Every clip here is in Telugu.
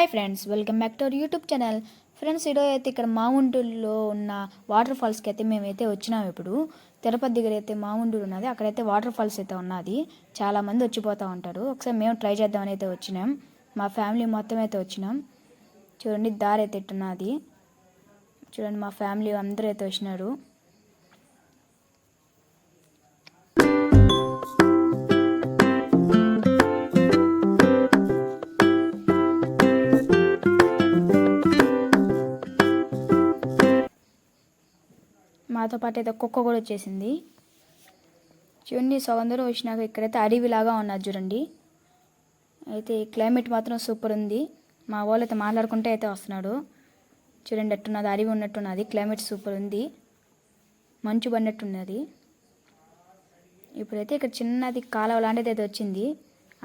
Hi friends, welcome back to our YouTube channel. Friends, ఈరోజు అయితే ఇక్కడ మావుంటూరులో ఉన్న వాటర్ ఫాల్స్కి అయితే మేమైతే వచ్చినాము. ఇప్పుడు తిరుపతి దగ్గర అయితే మావుంటూరు ఉన్నది, అక్కడైతే వాటర్ ఫాల్స్ అయితే ఉన్నది. చాలామంది వచ్చిపోతూ ఉంటారు. ఒకసారి మేము ట్రై చేద్దామని అయితే వచ్చినాం. మా ఫ్యామిలీ మొత్తం అయితే వచ్చినాం. చూడండి, దారి అయితే ఇట్టున్నది. చూడండి, మా ఫ్యామిలీ అందరూ అయితే వచ్చినారు. మాతో పాటు అయితే కుక్క కూడా వచ్చేసింది. చూడండి, సౌందర్యం వచ్చినాక ఇక్కడైతే అడవిలాగా ఉన్నది. చూడండి, అయితే క్లైమేట్ మాత్రం సూపర్ ఉంది. మా వాళ్ళు అయితే మాట్లాడుకుంటే అయితే వస్తున్నాడు. చూడండి, ఎట్టున్నది, అడవి ఉన్నట్టున్నది. క్లైమేట్ సూపర్ ఉంది, మంచు పడినట్టున్నది. ఇప్పుడైతే ఇక్కడ చిన్నది కాలువ లాంటిది అయితే వచ్చింది.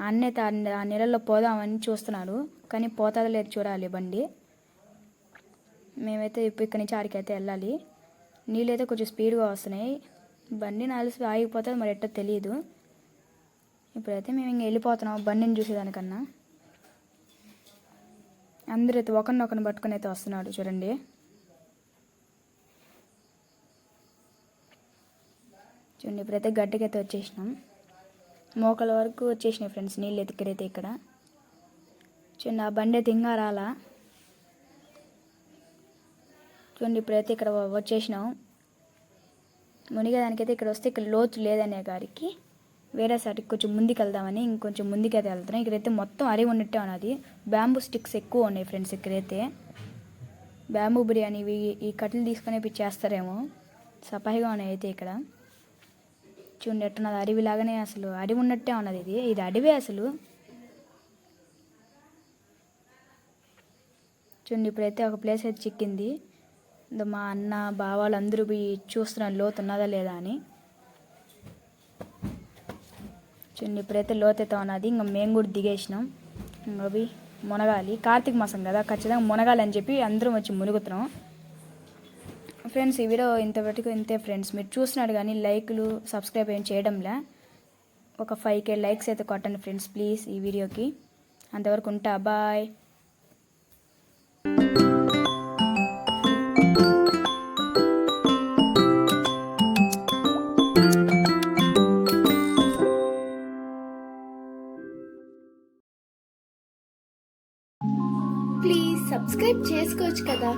అన్నైతే ఆ నీళ్ళల్లో పోదామని చూస్తున్నాడు, కానీ పోతాదో లేదు చూడాలి బండి. మేమైతే ఇప్పుడు ఇక్కడి నుంచి ఆడికైతే వెళ్ళాలి. నీళ్ళు అయితే కొంచెం స్పీడ్గా వస్తున్నాయి. బండి నాలిసి ఆగిపోతుంది, మరి ఎట్టో తెలియదు. ఇప్పుడైతే మేము ఇంక వెళ్ళిపోతున్నాం బండిని చూసేదానికన్నా. అందరూ అయితే ఒకరినొకరిని పట్టుకుని అయితే వస్తున్నాడు. చూడండి, చూడండి, ఇప్పుడైతే గడ్డకైతే వచ్చేసినాం. మోకాల వరకు వచ్చేసినాయి ఫ్రెండ్స్ నీళ్ళు ఎత్తుకరైతే ఇక్కడ. చూడండి, ఆ బండి అయితే ఇంకా రాలా. చూడండి, ఇప్పుడైతే ఇక్కడ వచ్చేసినాం. మునిగేదానికైతే ఇక్కడ వస్తే ఇక్కడ లోతు లేదనే గారికి వేరే సైడ్కి కొంచెం ముందుకు వెళ్దామని ఇంకొంచెం ముందుకైతే వెళ్తున్నాం. ఇక్కడైతే మొత్తం అరివి ఉన్నట్టే ఉన్నది. బ్యాంబూ స్టిక్స్ ఎక్కువ ఉన్నాయి ఫ్రెండ్స్. ఇక్కడైతే బ్యాంబూ బిర్యానీ ఈ కట్టెలు తీసుకొని పోయి చేస్తారేమో. సఫాయిగా ఉన్నాయి అయితే ఇక్కడ. చూడండి, ఎట్టున్నది, అడవిలాగానే అసలు అడవి ఉన్నట్టే ఉన్నది. ఇది అడవే అసలు. చూడండి, ఇప్పుడైతే ఒక ప్లేస్ అయితే చిక్కింది. మా అన్న బావాళ్ళు అందరూ పోయి చూస్తున్నారు లోతు ఉన్నదా లేదా అని. చూడండి, ఇప్పుడైతే లోతు అయితే ఉన్నది. ఇంకా మేము కూడా దిగేసినాం. ఇంకా పోయి మునగాలి. కార్తీక మాసం కదా, ఖచ్చితంగా మునగాలి అని చెప్పి అందరం వచ్చి మునుగుతున్నాం. ఫ్రెండ్స్, ఈ వీడియో ఇంతవరకు ఇంతే ఫ్రెండ్స్. మీరు చూసినాడు కానీ లైక్లు సబ్స్క్రైబ్ ఏం చేయడంలే. ఒక 5K లైక్స్ అయితే కొట్టండి ఫ్రెండ్స్ ప్లీజ్ ఈ వీడియోకి. అంతవరకు ఉంటా, బాయ్. ప్లీజ్ సబ్స్క్రైబ్ చేసుకోవచ్చు కదా.